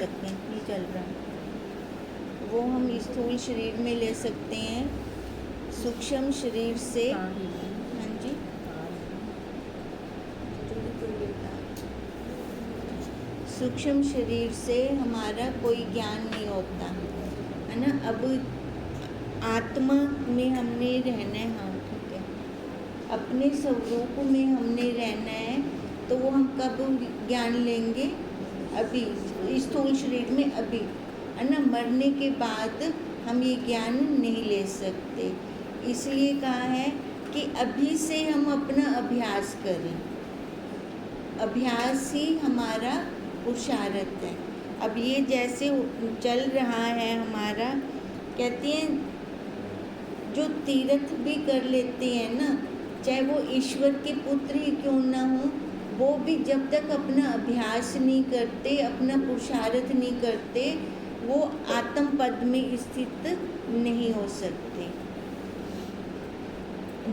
सकते हैं, ये चल रहा है वो हम स्थूल शरीर में ले सकते हैं, सूक्ष्म शरीर से। हाँ जी, सूक्ष्म शरीर से हमारा कोई ज्ञान नहीं होता है ना। अब आत्मा में हमने रहना है, हाँ ठीक है, अपने स्वरूप में हमने रहना है, तो वो हम कब ज्ञान लेंगे? अभी स्थूल शरीर में, अभी है ना। मरने के बाद हम ये ज्ञान नहीं ले सकते, इसलिए कहा है कि अभी से हम अपना अभ्यास करें, अभ्यास ही हमारा पुरुषार्थ है। अब ये जैसे चल रहा है हमारा, कहते हैं जो तीर्थ भी कर लेते हैं ना, चाहे वो ईश्वर के पुत्र ही क्यों ना हो, वो भी जब तक अपना अभ्यास नहीं करते, अपना पुरुषार्थ नहीं करते, वो आत्म पद में स्थित नहीं हो सकते।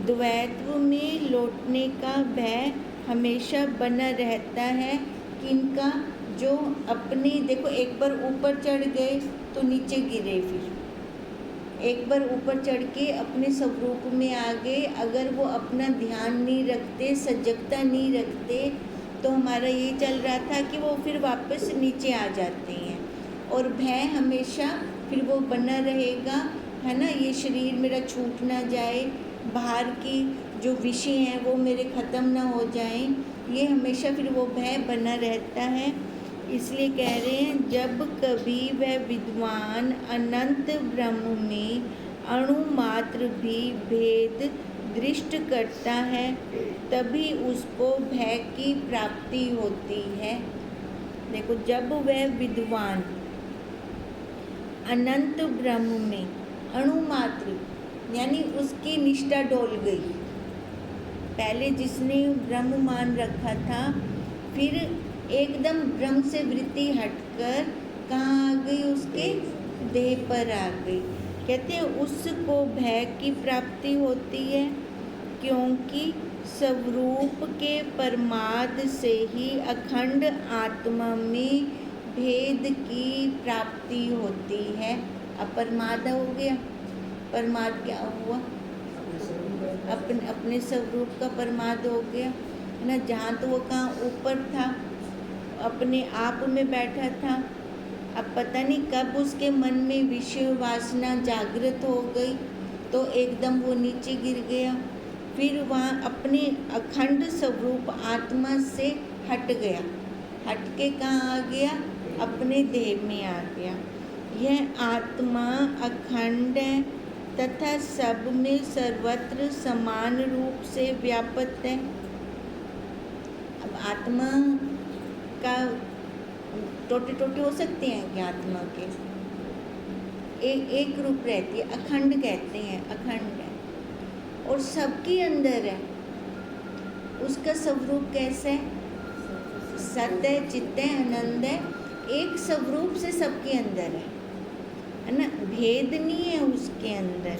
द्वैत्व में लौटने का भय हमेशा बना रहता है कि इनका जो अपने, देखो एक बार ऊपर चढ़ गए तो नीचे गिरे, फिर एक बार ऊपर चढ़ के अपने स्वरूप में आ गए, अगर वो अपना ध्यान नहीं रखते, सजगता नहीं रखते, तो हमारा ये चल रहा था कि वो फिर वापस नीचे आ जाते हैं, और भय हमेशा फिर वो बना रहेगा, है ना। ये शरीर मेरा छूट ना जाए, बाहर की जो विषय हैं वो मेरे ख़त्म ना हो जाएं, ये हमेशा फिर वो भय बना रहता है। इसलिए कह रहे हैं, जब कभी वह विद्वान अनंत ब्रह्म में अणु मात्र भी भेद दृष्ट करता है, तभी उसको भय की प्राप्ति होती है। देखो, जब वह विद्वान अनंत ब्रह्म में अणु मात्र, यानी उसकी निष्ठा डोल गई, पहले जिसने ब्रह्म मान रखा था, फिर एकदम ब्रह्म से वृत्ति हटकर कहाँ आ गई? उसके देह पर आ गई। कहते हैं उसको भय की प्राप्ति होती है, क्योंकि स्वरूप के परमाद से ही अखंड आत्मा में भेद की प्राप्ति होती है। अपरमाद हो गया, परमाद क्या हुआ? अपने स्वरूप का परमाद हो गया, है ना। जहाँ तो वो कहाँ ऊपर था, अपने आप में बैठा था, अब पता नहीं कब उसके मन में विषय वासना जागृत हो गई, तो एकदम वो नीचे गिर गया, फिर वहाँ अपने अखंड स्वरूप आत्मा से हट गया, हट के कहाँ आ गया? अपने देह में आ गया। यह आत्मा अखंड है तथा सब में सर्वत्र समान रूप से व्याप्त है। अब आत्मा का टोटे टोटे हो सकते हैं क्या? आत्मा के एक रूप रहती है, अखंड कहते हैं, अखंड है और सबके अंदर है। उसका स्वरूप कैसा है? सत्य, चित्त है, आनंद है, एक स्वरूप से सबके अंदर है ना। भेद नहीं है उसके अंदर,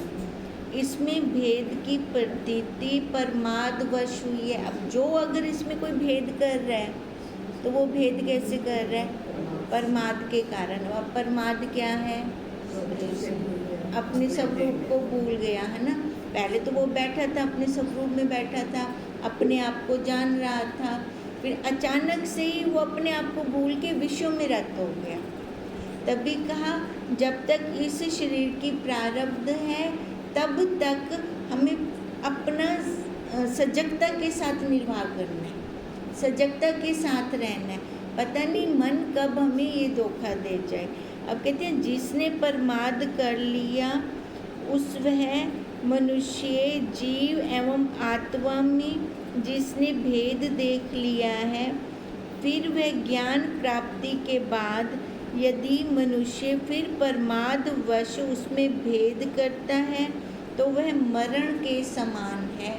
इसमें भेद की प्रतीति परमादवश हुई है। अब जो अगर इसमें कोई भेद कर रहा है, तो वो भेद कैसे कर रहा है? परमाद के कारण। अब परमाद क्या है? अपने स्वरूप को भूल गया, है ना। पहले तो वो बैठा था, अपने स्वरूप में बैठा था, अपने आप को जान रहा था, फिर अचानक से ही वो अपने आप को भूल के विश्व में रत हो गया। तभी कहा, जब तक इस शरीर की प्रारब्ध है, तब तक हमें अपना सजगता के साथ निर्वाह करना है, सजगता के साथ रहना है। पता नहीं मन कब हमें ये धोखा दे जाए। अब कहते हैं, जिसने परमाद कर लिया उस वह मनुष्य, जीव एवं आत्मा में जिसने भेद देख लिया है, फिर वह ज्ञान प्राप्ति के बाद यदि मनुष्य फिर परमाद वश उसमें भेद करता है, तो वह मरण के समान है,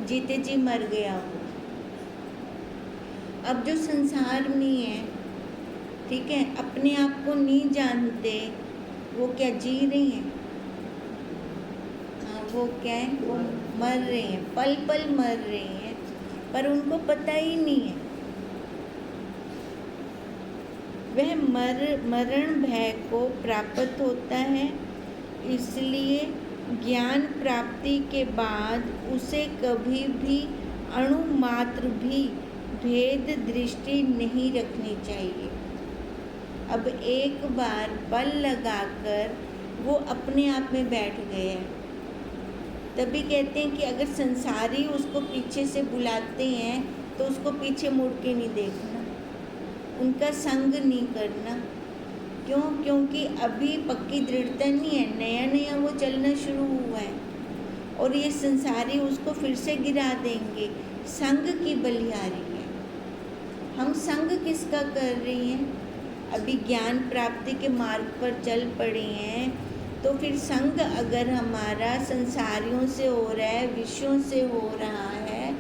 जीते जी मर गया वो। अब जो संसार में है, ठीक है, अपने आप को नहीं जानते, वो क्या जी रहे हैं? वो क्या है? वो मर रहे हैं, पल पल मर रहे हैं, पर उनको पता ही नहीं है। वह मरण भय को प्राप्त होता है। इसलिए ज्ञान प्राप्ति के बाद उसे कभी भी अणु मात्र भी भेद दृष्टि नहीं रखनी चाहिए। अब एक बार बल लगाकर वो अपने आप में बैठ गए हैं, तभी कहते हैं कि अगर संसारी उसको पीछे से बुलाते हैं तो उसको पीछे मुड़ के नहीं देखना, उनका संग नहीं करना। क्यों? क्योंकि अभी पक्की दृढ़ता नहीं है, नया नया वो चलना शुरू हुआ है और ये संसारी उसको फिर से गिरा देंगे। संग की बलिहारी है। हम संग किसका कर रही हैं? अभी ज्ञान प्राप्ति के मार्ग पर चल पड़े हैं, तो फिर संग अगर हमारा संसारियों से हो रहा है, विषयों से हो रहा है,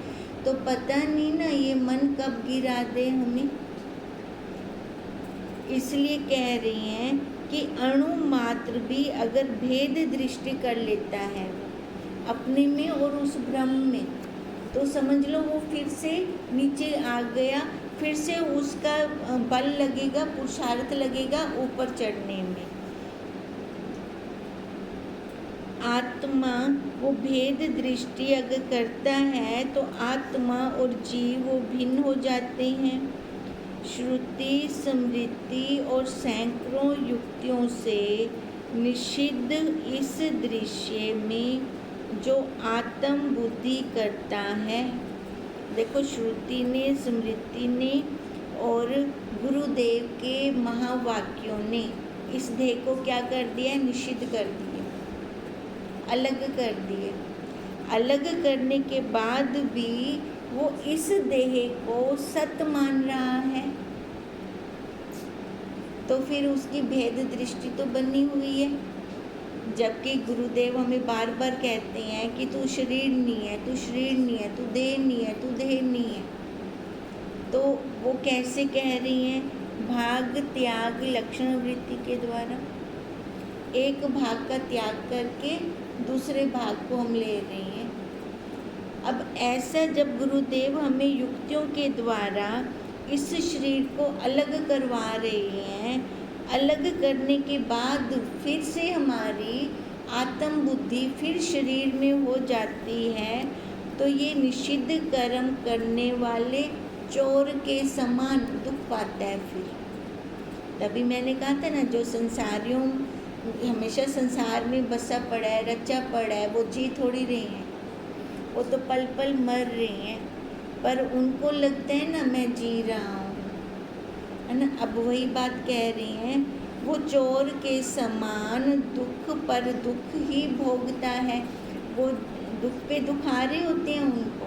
तो पता नहीं ना ये मन कब गिरा दे हमें। इसलिए कह रही हैं कि अणु मात्र भी अगर भेद दृष्टि कर लेता है अपने में और उस ब्रह्म में, तो समझ लो वो फिर से नीचे आ गया, फिर से उसका बल लगेगा, पुरुषार्थ लगेगा ऊपर चढ़ने में। आत्मा वो भेद दृष्टि अगर करता है तो आत्मा और जीव वो भिन्न हो जाते हैं। श्रुति, स्मृति और सैकड़ों युक्तियों से निषिद्ध इस दृश्य में जो आत्म बुद्धि करता है, देखो श्रुति ने, स्मृति ने और गुरुदेव के महावाक्यों ने इस देह को क्या कर दिया? निषिद्ध कर दिया, अलग कर दिए। अलग करने के बाद भी वो इस देह को सत्य मान रहा है, तो फिर उसकी भेद दृष्टि तो बनी हुई है। जबकि गुरुदेव हमें बार बार कहते हैं कि तू शरीर नहीं है, तू शरीर नहीं है, तू देह नहीं है, तू देह नहीं है। तो वो कैसे कह रही हैं? भाग त्याग लक्षण वृत्ति के द्वारा एक भाग का त्याग करके दूसरे भाग को हम ले रहे हैं। अब ऐसा जब गुरुदेव हमें युक्तियों के द्वारा इस शरीर को अलग करवा रहे हैं, अलग करने के बाद फिर से हमारी आत्म बुद्धि फिर शरीर में हो जाती है, तो ये निषिद्ध कर्म करने वाले चोर के समान दुख पाता है। फिर तभी मैंने कहा था ना, जो संसारियों हमेशा संसार में बसा पड़ा है, रचा पड़ा है, वो जी थोड़ी रहे हैं, वो तो पल पल मर रहे हैं, पर उनको लगता है ना मैं जी रहा हूँ, है ना। अब वही बात कह रही हैं, वो चोर के समान दुख पर दुख ही भोगता है। वो दुख पे दुख आ रहे होते हैं उनको,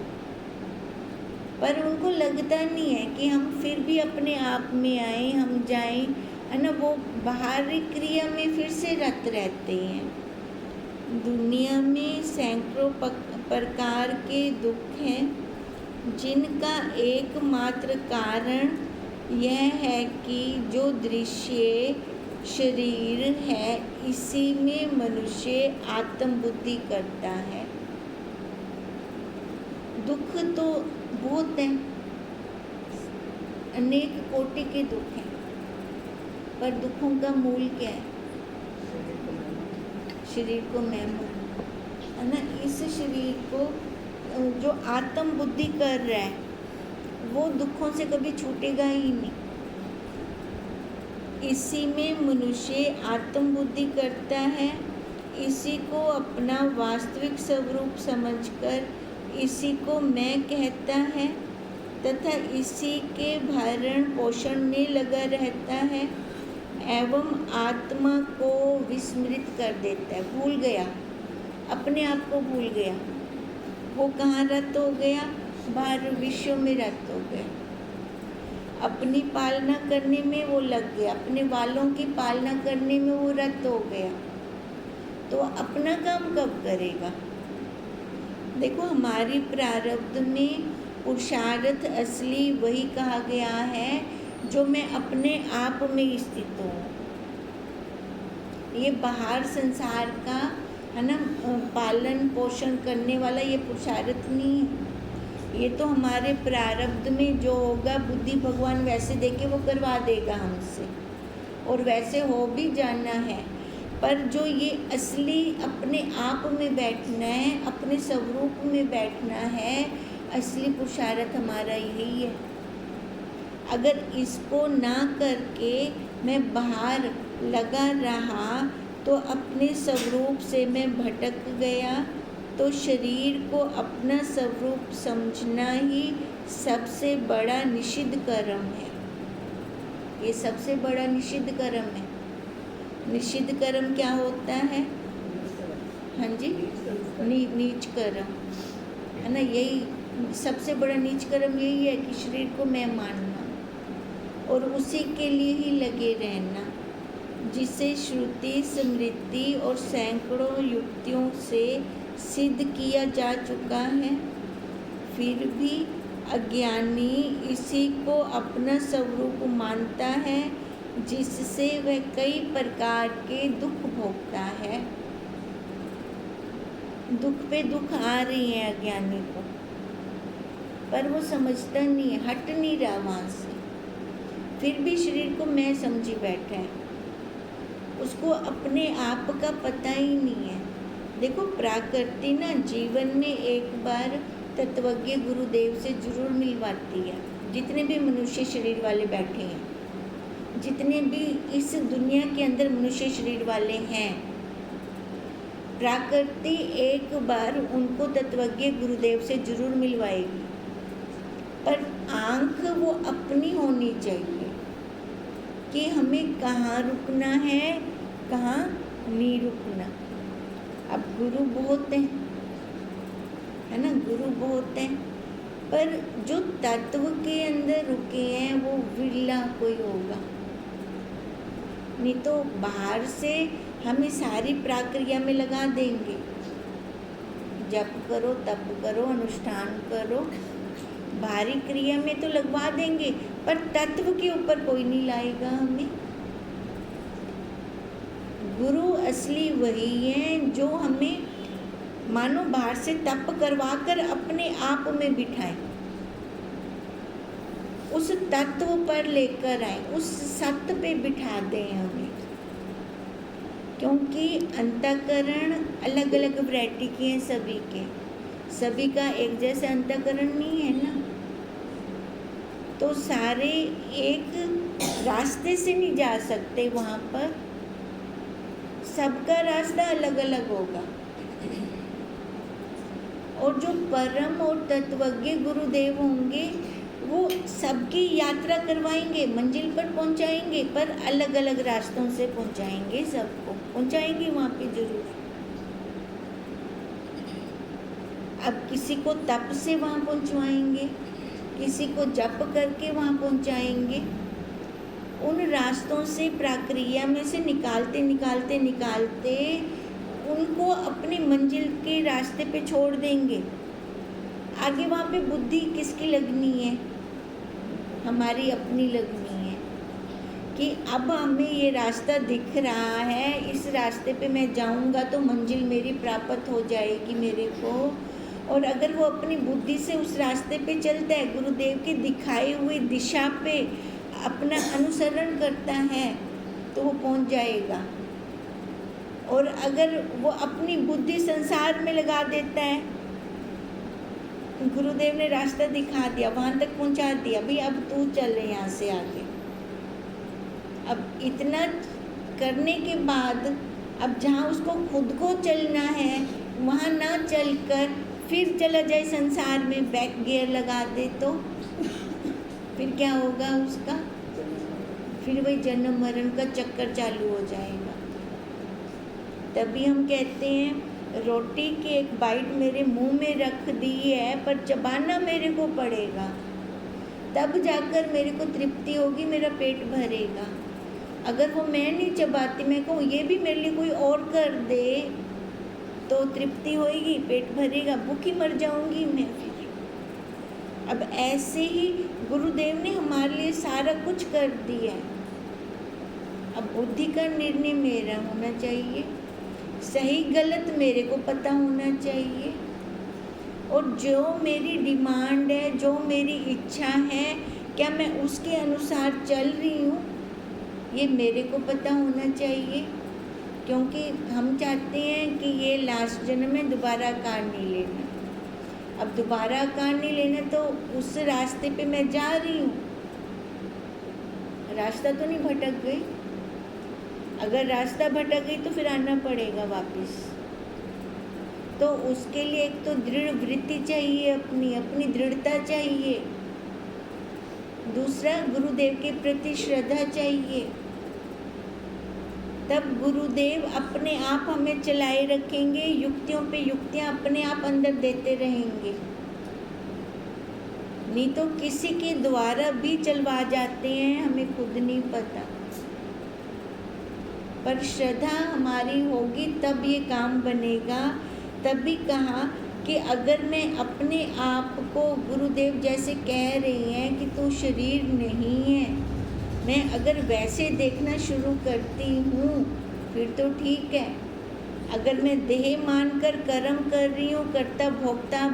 पर उनको लगता नहीं है कि हम फिर भी अपने आप में आए, हम जाएं, है ना। वो बाहरी क्रिया में फिर से रत रहते हैं। दुनिया में सैकड़ों प्रकार के दुख हैं, जिनका एकमात्र कारण यह है कि जो दृश्य शरीर है, इसी में मनुष्य आत्म बुद्धि करता है। दुख तो बहुत हैं, अनेक कोटि के दुख हैं, पर दुखों का मूल क्या है? शरीर को मैं मानूं, है ना। इस शरीर को जो आत्म बुद्धि कर रहा है, वो दुखों से कभी छूटेगा ही नहीं। इसी में मनुष्य आत्म बुद्धि करता है, इसी को अपना वास्तविक स्वरूप समझकर इसी को मैं कहता है तथा इसी के भरण पोषण में लगा रहता है एवं आत्मा को विस्मृत कर देता है। भूल गया, अपने आप को भूल गया। वो कहाँ रत हो गया? बाहर विश्व में रत हो गया। अपनी पालना करने में वो लग गया, अपने वालों की पालना करने में वो रत हो गया, तो अपना काम कब करेगा? देखो, हमारी प्रारब्ध में पुरुषार्थ असली वही कहा गया है जो मैं अपने आप में स्थित हूँ। ये बाहर संसार का, है ना, पालन पोषण करने वाला ये पुरुषार्थ नहीं है। ये तो हमारे प्रारब्ध में जो होगा, बुद्धि भगवान वैसे देके वो करवा देगा हमसे, और वैसे हो भी जाना है। पर जो ये असली अपने आप में बैठना है, अपने स्वरूप में बैठना है, असली पुरुषार्थ हमारा यही है। अगर इसको ना करके मैं बाहर लगा रहा तो अपने स्वरूप से मैं भटक गया। तो शरीर को अपना स्वरूप समझना ही सबसे बड़ा निषिद्ध कर्म है। ये सबसे बड़ा निषिद्ध कर्म है। निषिद्ध कर्म क्या होता है? हाँ जी, नीच कर्म है ना। यही सबसे बड़ा नीच कर्म यही है कि शरीर को मैं मानना और उसी के लिए ही लगे रहना, जिसे श्रुति, स्मृति और सैकड़ों युक्तियों से सिद्ध किया जा चुका है। फिर भी अज्ञानी इसी को अपना स्वरूप मानता है, जिससे वह कई प्रकार के दुख भोगता है। दुख पे दुख आ रही है अज्ञानी को, पर वो समझता नहीं है, हट नहीं रहा वहाँ से। फिर भी शरीर को मैं समझी बैठा है, उसको अपने आप का पता ही नहीं है। देखो, प्रकृति ना जीवन में एक बार तत्वज्ञ गुरुदेव से जरूर मिलवाती है। जितने भी मनुष्य शरीर वाले बैठे हैं, जितने भी इस दुनिया के अंदर मनुष्य शरीर वाले हैं, प्रकृति एक बार उनको तत्वज्ञ गुरुदेव से जरूर मिलवाएगी। पर आंख वो अपनी होनी चाहिए कि हमें कहाँ रुकना है, कहाँ नहीं रुकना। अब गुरु बहुत हैं, है ना, गुरु बहुत हैं, पर जो तत्व के अंदर रुके हैं वो विरला कोई होगा। नहीं तो बाहर से हमें सारी प्रक्रिया में लगा देंगे, जप करो, तप करो, अनुष्ठान करो, बाहरी क्रिया में तो लगवा देंगे, पर तत्व के ऊपर कोई नहीं लाएगा हमें। गुरु असली वही है जो हमें मानो बाहर से तप करवा कर अपने आप में बिठाए, उस तत्व पर लेकर आए, उस सत्य पे बिठा दें हमें। क्योंकि अंतःकरण अलग अलग वैरायटी के हैं सभी के, सभी का एक जैसा अंतःकरण नहीं है ना। तो सारे एक रास्ते से नहीं जा सकते, वहाँ पर सबका रास्ता अलग अलग होगा। और जो परम और तत्वज्ञ गुरुदेव होंगे वो सबकी यात्रा करवाएंगे, मंजिल पर पहुंचाएंगे, पर अलग अलग रास्तों से पहुंचाएंगे, सबको पहुंचाएंगे वहाँ पे जरूर। अब किसी को तप से वहाँ पहुंचवाएंगे, किसी को जप करके वहाँ पहुंचाएंगे। उन रास्तों से, प्रक्रिया में से निकालते निकालते निकालते उनको अपनी मंजिल के रास्ते पे छोड़ देंगे। आगे वहाँ पे बुद्धि किसकी लगनी है? हमारी अपनी लगनी है कि अब हमें ये रास्ता दिख रहा है, इस रास्ते पे मैं जाऊँगा तो मंजिल मेरी प्राप्त हो जाएगी मेरे को। और अगर वो अपनी बुद्धि से उस रास्ते पे चलता है, गुरुदेव के दिखाए हुए दिशा पे अपना अनुसरण करता है, तो वो पहुंच जाएगा। और अगर वो अपनी बुद्धि संसार में लगा देता है, गुरुदेव ने रास्ता दिखा दिया, वहाँ तक पहुँचा दिया, भाई अब तू चल यहाँ से आगे। अब इतना करने के बाद अब जहाँ उसको खुद को चलना है वहाँ ना चलकर फिर चला जाए संसार में, बैक गियर लगा दे, तो फिर क्या होगा उसका? फिर वही जन्म मरण का चक्कर चालू हो जाएगा। तभी हम कहते हैं रोटी की एक बाइट मेरे मुंह में रख दी है, पर चबाना मेरे को पड़ेगा, तब जाकर मेरे को तृप्ति होगी, मेरा पेट भरेगा। अगर वो मैं नहीं चबाती, मैं कहूँ ये भी मेरे लिए कोई और कर दे, तो तृप्ति होएगी, पेट भरेगा, भूखी मर जाऊंगी मैं फिर। अब ऐसे ही गुरुदेव ने हमारे लिए सारा कुछ कर दिया है। अब बुद्धि का निर्णय मेरा होना चाहिए, सही गलत मेरे को पता होना चाहिए। और जो मेरी डिमांड है, जो मेरी इच्छा है, क्या मैं उसके अनुसार चल रही हूँ, ये मेरे को पता होना चाहिए। क्योंकि हम चाहते हैं कि ये लास्ट जन्म में दोबारा कार नहीं लेना। अब दोबारा कार नहीं लेना तो उस रास्ते पे मैं जा रही हूँ, रास्ता तो नहीं भटक गई। अगर रास्ता भटक गई तो फिर आना पड़ेगा वापस। तो उसके लिए एक तो दृढ़ वृत्ति चाहिए, अपनी दृढ़ता चाहिए। दूसरा, गुरुदेव के प्रति श्रद्धा चाहिए। तब गुरुदेव अपने आप हमें चलाए रखेंगे, युक्तियों पे युक्तियाँ अपने आप अंदर देते रहेंगे। नहीं तो किसी के द्वारा भी चलवा जाते हैं, हमें खुद नहीं पता। पर श्रद्धा हमारी होगी तब ये काम बनेगा। तभी कहा कि अगर मैं अपने आप को, गुरुदेव जैसे कह रही हैं कि तू शरीर नहीं है, मैं अगर वैसे देखना शुरू करती हूँ फिर तो ठीक है। अगर मैं देह मानकर कर्म कर रही हूँ, कर्ता भोक्ता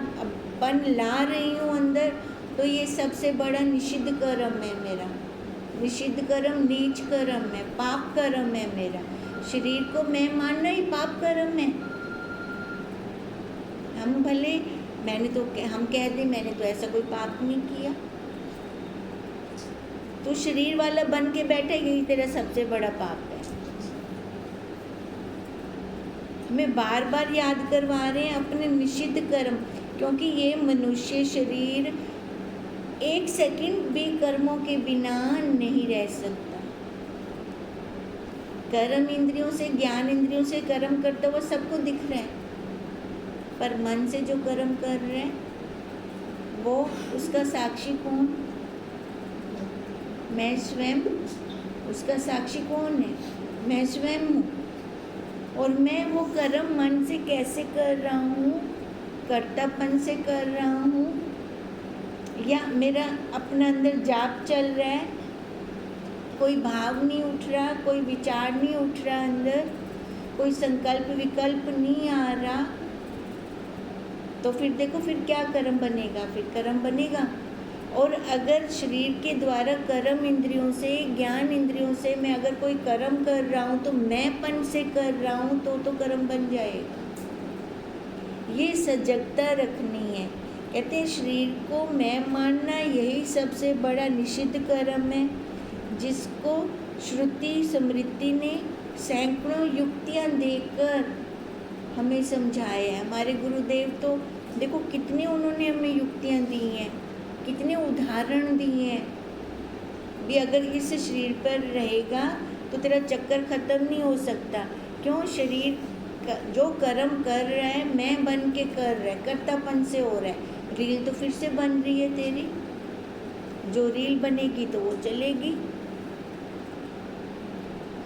बन ला रही हूँ अंदर, तो ये सबसे बड़ा निषिद्ध कर्म है मेरा। निषिद्ध कर्म नीच कर्म है, पाप कर्म है मेरा। शरीर को मैं मानना ही पाप कर्म है। हम भले हम कहते मैंने तो ऐसा कोई पाप नहीं किया, तो शरीर वाला बन के बैठे, यही तेरा सबसे बड़ा पाप है। हमें बार बार याद करवा रहे हैं अपने निषिद्ध कर्म, क्योंकि ये मनुष्य शरीर एक सेकंड भी कर्मों के बिना नहीं रह सकता। कर्म इंद्रियों से, ज्ञान इंद्रियों से कर्म करता हुआ सबको दिख रहा है, पर मन से जो कर्म कर रहे हैं वो उसका साक्षी कौन? मैं स्वयं। उसका साक्षी कौन है? मैं स्वयं हूँ। और मैं वो कर्म मन से कैसे कर रहा हूँ? कर्तापन से कर रहा हूँ, या मेरा अपना अंदर जाप चल रहा है, कोई भाव नहीं उठ रहा, कोई विचार नहीं उठ रहा अंदर, कोई संकल्प विकल्प नहीं आ रहा, तो फिर देखो फिर क्या कर्म बनेगा? फिर कर्म बनेगा। और अगर शरीर के द्वारा कर्म इंद्रियों से, ज्ञान इंद्रियों से मैं अगर कोई कर्म कर रहा हूँ तो मैंपन से कर रहा हूँ, तो कर्म बन जाएगा। ये सजगता रखनी है। कहते हैं शरीर को मैं मानना यही सबसे बड़ा निषिद्ध कर्म है, जिसको श्रुति स्मृति ने सैकड़ों युक्तियाँ देकर हमें समझाया है। हमारे गुरुदेव तो देखो कितनी उन्होंने हमें युक्तियाँ दी हैं, कितने उदाहरण दिए हैं। भी अगर इस शरीर पर रहेगा तो तेरा चक्कर ख़त्म नहीं हो सकता। क्यों? शरीर जो कर्म कर रहा है मैं बन के कर रहा है, कर्तापन से हो रहा है। रील तो फिर से बन रही है तेरी, जो रील बनेगी तो वो चलेगी।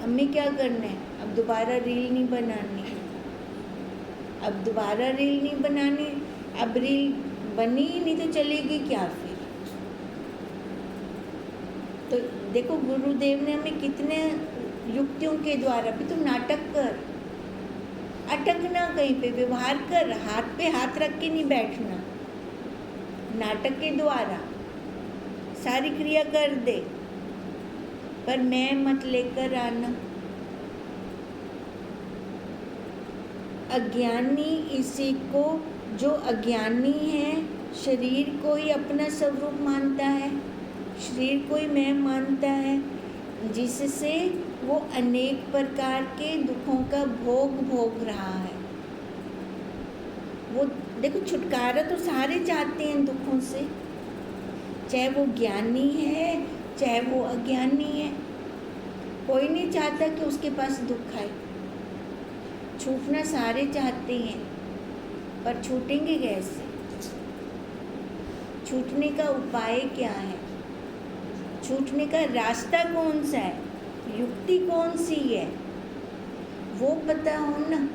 हमें क्या करना है? अब दोबारा रील नहीं बनानी, अब दोबारा रील नहीं बनानी। अब रील बनी ही नहीं तो चलेगी क्या फिर? तो देखो गुरुदेव ने हमें कितने युक्तियों के द्वारा, भी तो नाटक कर, अटकना कहीं पे, व्यवहार कर, हाथ पे हाथ रख के नहीं बैठना, नाटक के द्वारा सारी क्रिया कर दे, पर मैं मत लेकर आना। अज्ञानी इसी को, जो अज्ञानी है शरीर को ही अपना स्वरूप मानता है, शरीर को ही मैं मानता है, जिससे वो अनेक प्रकार के दुखों का भोग रहा है। वो देखो छुटकारा तो सारे चाहते हैं दुखों से, चाहे वो ज्ञानी है चाहे वो अज्ञानी है। कोई नहीं चाहता कि उसके पास दुख आए। छूटना सारे चाहते हैं, पर छूटेंगे कैसे? छूटने का उपाय क्या है? छूटने का रास्ता कौन सा है? युक्ति कौन सी है? वो पता हो ना।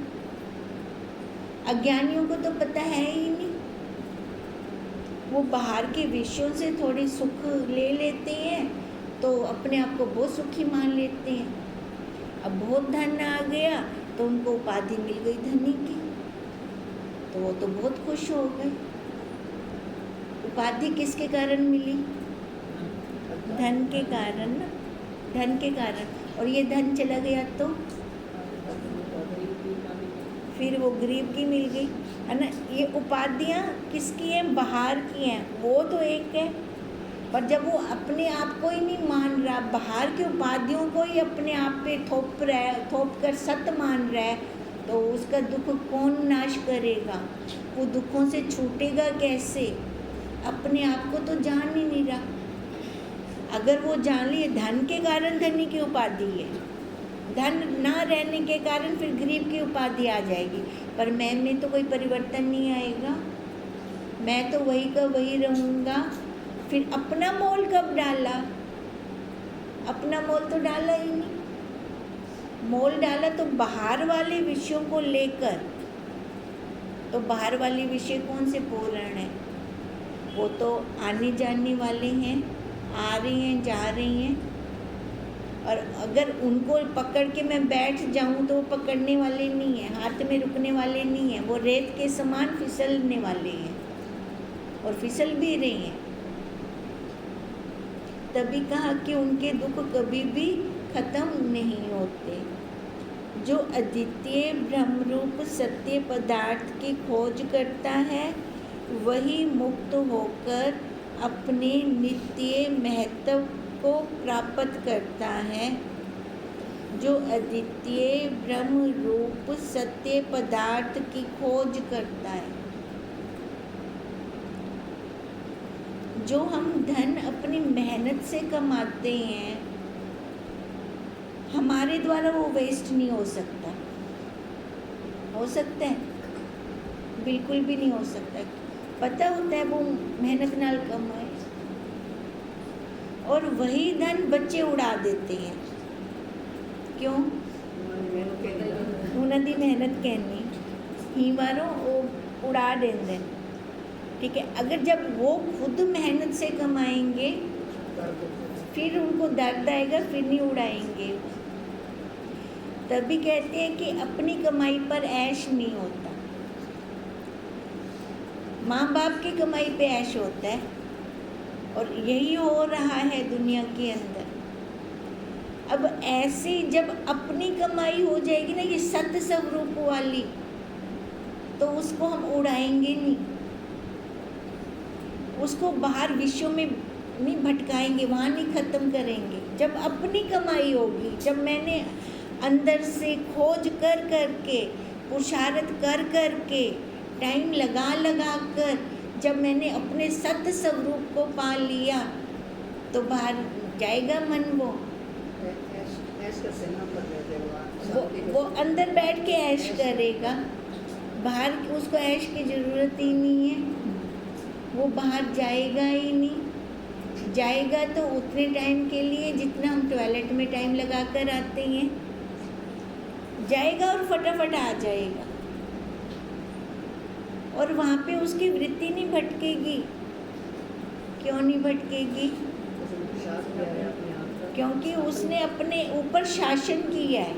अज्ञानियों को तो पता है ही नहीं। वो बाहर के विषयों से थोड़ी सुख ले लेते हैं तो अपने आप को बहुत सुखी मान लेते हैं। अब बहुत धन आ गया तो उनको उपाधि मिल गई धनी की, तो वो तो बहुत खुश हो गए। उपाधि किसके कारण मिली? धन के कारण ना, धन के कारण। और ये धन चला गया तो फिर वो गरीब की मिल गई, है ना। ये उपाधियाँ किसकी हैं? बाहर की हैं, वो तो एक है। पर जब वो अपने आप को ही नहीं मान रहा, बाहर की उपाधियों को ही अपने आप पे थोप कर सत्य मान रहा है, तो उसका दुख कौन नाश करेगा? वो दुखों से छूटेगा कैसे? अपने आप को तो जान ही नहीं रहा। अगर वो जान लिए, धन के कारण धनी की उपाधि है, धन ना रहने के कारण फिर गरीब की उपाधि आ जाएगी। पर मैं में तो कोई परिवर्तन नहीं आएगा, मैं तो वही का वही रहूँगा। फिर अपना मोल कब डाला? अपना मोल तो डाला ही नहीं। मोल डाला तो बाहर वाले विषयों को लेकर। तो बाहर वाले विषय कौन से पूर्ण है? वो तो आने जाने वाले हैं, आ रहे हैं, जा रही हैं। और अगर उनको पकड़ के मैं बैठ जाऊं तो वो पकड़ने वाले नहीं हैं, हाथ में रुकने वाले नहीं हैं, वो रेत के समान फिसलने वाले हैं और फिसल भी रहे हैं। तभी कहा कि उनके दुख कभी भी खत्म नहीं होते। जो अद्वितीय ब्रह्मरूप सत्य पदार्थ की खोज करता है वही मुक्त होकर अपने नित्य महत्व को प्राप्त करता है। जो अद्वितीय ब्रह्म रूप सत्य पदार्थ की खोज करता है। जो हम धन अपनी मेहनत से कमाते हैं, हमारे द्वारा वो वेस्ट नहीं हो सकता। हो सकता है? बिल्कुल भी नहीं हो सकता। पता होता है वो मेहनत नाल कमाए, और वही धन बच्चे उड़ा देते हैं। क्यों? उन्होंने मेहनत कहनी ही मारो वो उड़ा देंगे। ठीक है, अगर जब वो खुद मेहनत से कमाएंगे फिर उनको दर्द आएगा, फिर नहीं उड़ाएंगे। तभी कहते हैं कि अपनी कमाई पर ऐश नहीं होता, माँ बाप की कमाई पे ऐश होता है। और यही हो रहा है दुनिया के अंदर। अब ऐसे जब अपनी कमाई हो जाएगी ना, ये सत्य स्वरूप वाली, तो उसको हम उड़ाएंगे नहीं, उसको बाहर विश्व में नहीं भटकाएंगे, वहाँ नहीं ख़त्म करेंगे। जब अपनी कमाई होगी, जब मैंने अंदर से खोज कर कर के, पुरुषार्थ कर कर के, टाइम लगा लगा कर, जब मैंने अपने सत्य स्वरूप को पा लिया, तो बाहर जाएगा मन। वो अंदर बैठ के ऐश करेगा, बाहर उसको ऐश की ज़रूरत ही नहीं है। वो बाहर जाएगा ही नहीं, जाएगा तो उतने टाइम के लिए जितना हम टॉयलेट में टाइम लगा कर आते हैं, जाएगा और फटाफट आ जाएगा। और वहाँ पे उसकी वृत्ति नहीं भटकेगी। क्यों नहीं भटकेगी? क्योंकि उसने अपने ऊपर शासन किया है,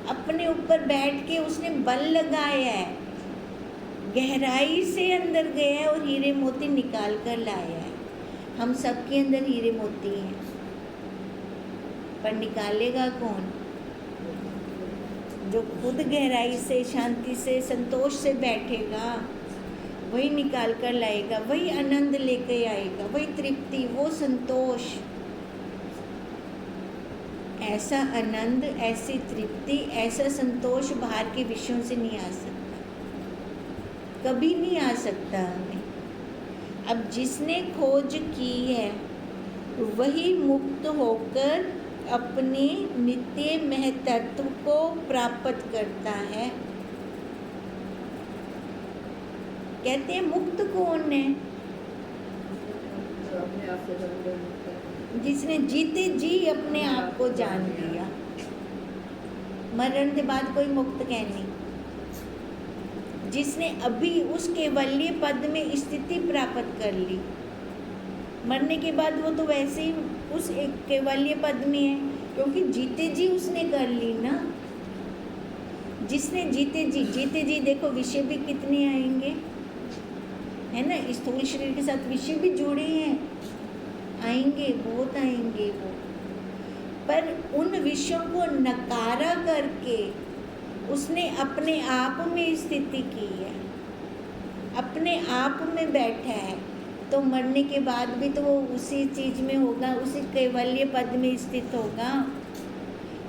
अपने ऊपर बैठ के उसने बल लगाया है, गहराई से अंदर गया है और हीरे मोती निकाल कर लाया है। हम सबके अंदर हीरे मोती हैं, पर निकालेगा कौन? जो खुद गहराई से, शांति से, संतोष से बैठेगा, वही निकाल कर लाएगा, वही आनंद लेके आएगा, वही तृप्ति, वो संतोष। ऐसा आनंद, ऐसी तृप्ति, ऐसा संतोष बाहर के विषयों से नहीं आ सकता, कभी नहीं आ सकता हमें। अब जिसने खोज की है वही मुक्त होकर अपने नित्य महत्व को प्राप्त करता है। कहते हैं मुक्त कौन है? जिसने जीते जी अपने आप को जान लिया। मरण के बाद कोई मुक्त कहनी। जिसने अभी उस केवल्य पद में स्थिति प्राप्त कर ली, मरने के बाद वो तो वैसे ही उस एक केवल्य पद में है, क्योंकि जीते जी उसने कर ली ना। जिसने जीते जी देखो विषय भी कितने आएंगे, है ना, स्थूल शरीर के साथ विषय भी जुड़े हैं, आएंगे, बहुत आएंगे वो। पर उन विषयों को नकारा करके उसने अपने आप में स्थिति की है, अपने आप में बैठा है, तो मरने के बाद भी तो वो उसी चीज़ में होगा, उसी कैवल्य पद में स्थित होगा,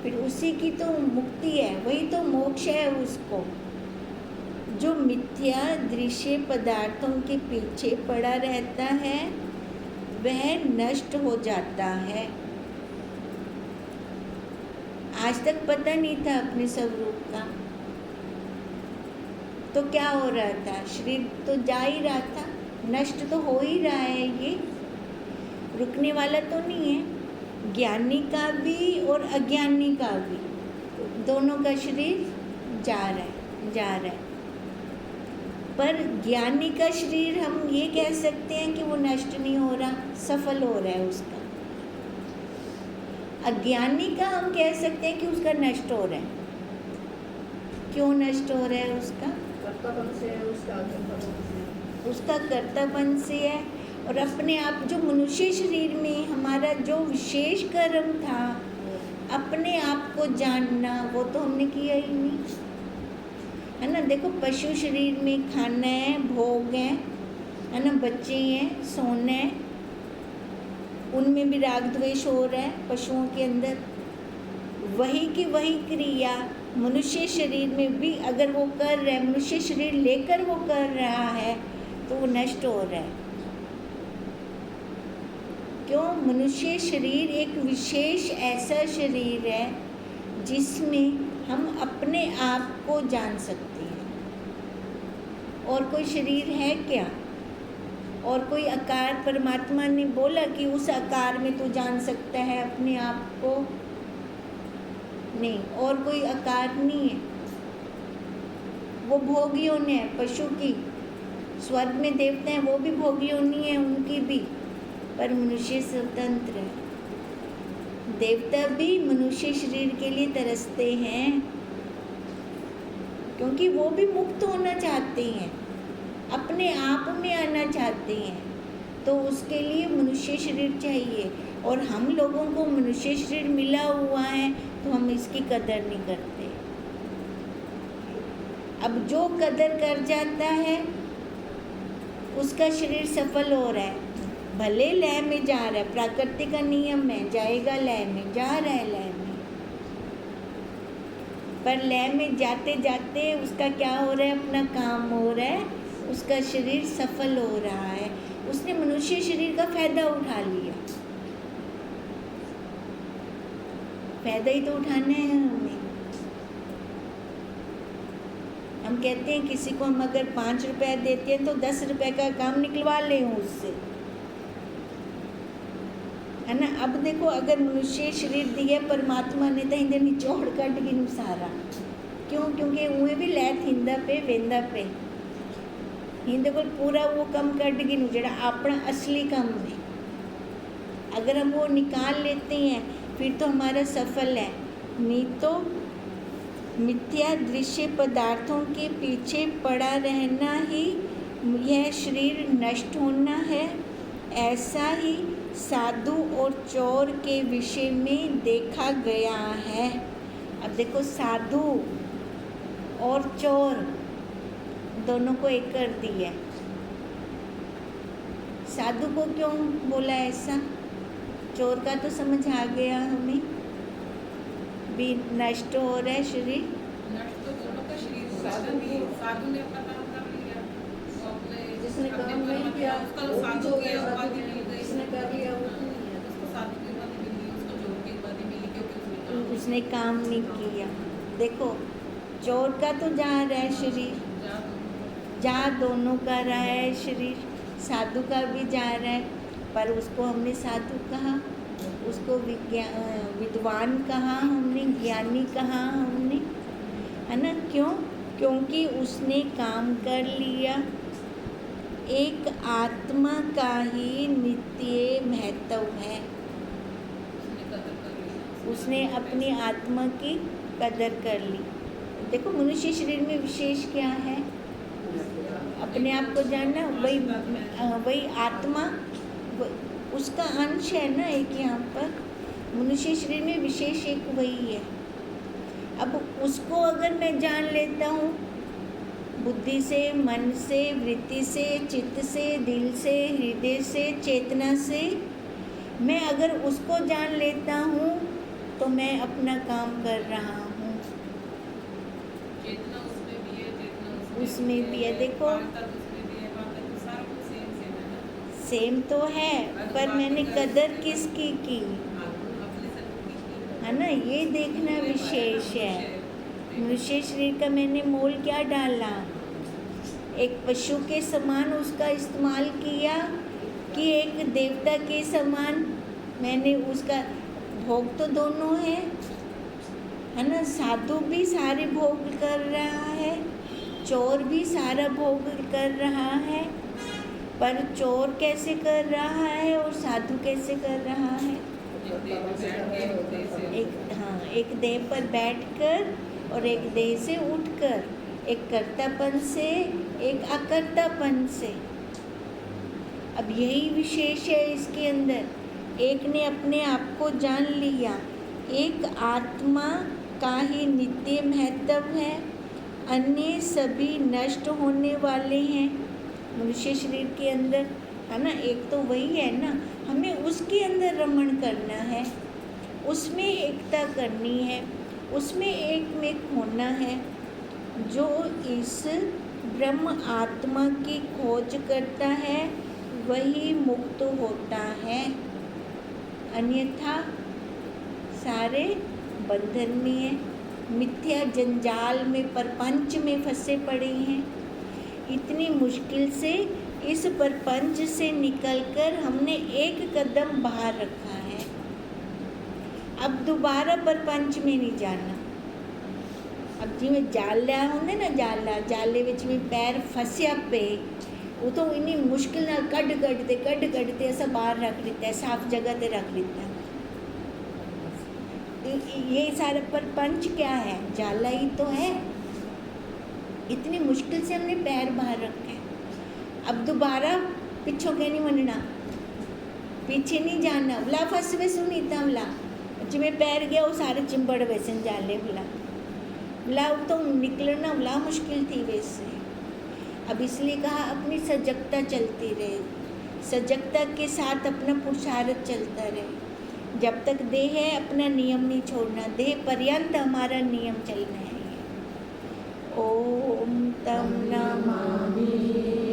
फिर उसी की तो मुक्ति है, वही तो मोक्ष है उसको। जो मिथ्या दृश्य पदार्थों के पीछे पड़ा रहता है वह नष्ट हो जाता है। आज तक पता नहीं था अपने स्वरूप का, तो क्या हो रहा था, शरीर तो जा ही रहा था, नष्ट तो हो ही रहा है, ये रुकने वाला तो नहीं है। ज्ञानी का भी और अज्ञानी का भी, दोनों का शरीर जा रहा है। पर ज्ञानी का शरीर हम ये कह सकते हैं कि वो नष्ट नहीं हो रहा, सफल हो रहा है उसका। अज्ञानी का हम कह सकते हैं कि उसका नष्ट हो रहा है। क्यों नष्ट हो रहा है उसका? कर्तापन से है, उसका कर्तापन से है। और अपने आप जो मनुष्य शरीर में हमारा जो विशेष कर्म था अपने आप को जानना, वो तो हमने किया ही नहीं, है ना। देखो पशु शरीर में खाना है, भोग है ना, बच्चे हैं, सोना है, उनमें भी राग द्वेष हो रहा है पशुओं के अंदर। वही की वही क्रिया मनुष्य शरीर में भी अगर वो कर रहा है, मनुष्य शरीर लेकर वो कर रहा है, तो वो नष्ट हो रहा है। क्यों? मनुष्य शरीर एक विशेष ऐसा शरीर है जिसमें हम अपने आप को जान सकते हैं। और कोई शरीर है क्या? और कोई आकार परमात्मा ने बोला कि उस आकार में तू जान सकता है अपने आप को? नहीं, और कोई आकार नहीं है। वो भोगी होने हैं पशु की, स्वर्ग में देवता हैं वो भी भोगी होनी है उनकी भी, पर मनुष्य स्वतंत्र है। देवता भी मनुष्य शरीर के लिए तरसते हैं क्योंकि वो भी मुक्त होना चाहते हैं, अपने आप में आना चाहते हैं, तो उसके लिए मनुष्य शरीर चाहिए। और हम लोगों को मनुष्य शरीर मिला हुआ है तो हम इसकी कदर नहीं करते। अब जो कदर कर जाता है उसका शरीर सफल हो रहा है, भले लय में जा रहा है, प्रकृति का नियम है, जाएगा लय में, जा रहा है लय में, पर लय में जाते जाते उसका क्या हो रहा है, अपना काम हो रहा है, उसका शरीर सफल हो रहा है। उसने मनुष्य शरीर का फायदा उठा लिया। फायदा ही तो उठाना है हमें। हम कहते हैं किसी को हम अगर 5 रुपया देते हैं तो 10 रुपये का काम निकलवा लें उससे, है ना। अब देखो अगर मनुष्य शरीर दिया परमात्मा ने तो हिंदे निचोड़ कट गिन सारा। क्यों? क्योंकि उन्हें भी लै थिंदा पे वेंदा पे हिंदे को पूरा वो कम कट गिन जड़ा अपना असली काम है। अगर हम वो निकाल लेते हैं फिर तो हमारा सफल है, नहीं तो मिथ्या दृश्य पदार्थों के पीछे पड़ा रहना ही यह शरीर नष्ट होना है। ऐसा ही साधु और चोर के विषय में देखा गया है। अब देखो साधु और चोर दोनों को एक कर दिया। साधु को क्यों बोला ऐसा? चोर का तो समझ आ गया हमें, भी नष्ट हो रहा है शरीर। नष्ट तो दोनों का शरीर हो रहा है। साधु ने अपना काम कर लिया, जिसने काम नहीं किया उसका वो साधु जो की है, उपाधि मिल गई, जिसने कर लिया वो तो नहीं है। उसको साधु की उपाधि मिल गई, उसको चोर की उपाधि मिली क्योंकि उसने काम नहीं किया। देखो चोर का तो जा रहा है शरीर, जा दोनों का रहा है शरीर, साधु का भी जा रहा है, पर उसको हमने साधु कहा, उसको विद्वान कहा हमने, ज्ञानी कहा हमने, है ना। क्यों? क्योंकि उसने काम कर लिया। एक आत्मा का ही नित्य महत्व है। उसने अपनी आत्मा की कदर कर ली। देखो मनुष्य शरीर में विशेष क्या है? अपने आप को जानना, वही आत्मा, उसका अंश है ना एक यहाँ पर मनुष्य शरीर में विशेष एक वही है। अब उसको अगर मैं जान लेता हूँ बुद्धि से, मन से, वृत्ति से, चित्त से, दिल से, हृदय से, चेतना से, मैं अगर उसको जान लेता हूँ तो मैं अपना काम कर रहा हूँ। चेतना उसमें भी है, चेतना उसमें भी है, देखो। वार्ता उसमें भी है, वार्ता तो सारा कुछ सेम सेम है ना। सेम तो है, पर मैंने कदर किसकी की, अपने सत्व की है ना, ये देखना विशेष है। मनुष्य शरीर का मैंने मोल क्या डाला, एक पशु के समान उसका इस्तेमाल किया कि एक देवता के समान मैंने उसका, भोग तो दोनों है ना। साधु भी सारे भोग कर रहा है, चोर भी सारा भोग कर रहा है, पर चोर कैसे कर रहा है और साधु कैसे कर रहा है? एक देह पर बैठकर और एक देह से उठकर, एक कर्तापन से, एक अकर्तापन से। अब यही विशेष है इसके अंदर। एक ने अपने आप को जान लिया, एक आत्मा का ही नित्य महत्व है, अन्य सभी नष्ट होने वाले हैं मनुष्य शरीर के अंदर, है ना। एक तो वही है ना, हमें उसके अंदर रमण करना है, उसमें एकता करनी है, उसमें एक में खोना है। जो इस ब्रह्म आत्मा की खोज करता है वही मुक्त होता है, अन्यथा सारे बंधन में है, मिथ्या जंजाल में, प्रपंच में फंसे पड़े हैं। इतनी मुश्किल से इस प्रपंच से निकलकर हमने एक कदम बाहर रखा है। अब दोबारा प्रपंच में नहीं जाना। अब जिमें जाला होंगे ना, जाले विच में पैर फसिया पे, वो तो इन्नी मुश्किल नाल कढ़ते ऐसा बाहर रख देता है, साफ जगह पे रख देता है। ये सारा प्रपंच क्या है? जाला ही तो है। इतनी मुश्किल से हमने पैर बाहर रखे। अब दोबारा पिछों के नहीं मनना, पीछे नहीं जाना। वला फस वे सुनीता वला जिमें पैर गया वो सारे चिंबड़ वैसे जाले वला तो निकलना वला मुश्किल थी वैसे। अब इसलिए कहा अपनी सजगता चलती रहे, सजगता के साथ अपना पुरुषार्थ चलता रहे। जब तक देह है अपना नियम नहीं छोड़ना, देह पर्यंत हमारा नियम चलना है। ओम तम नमामि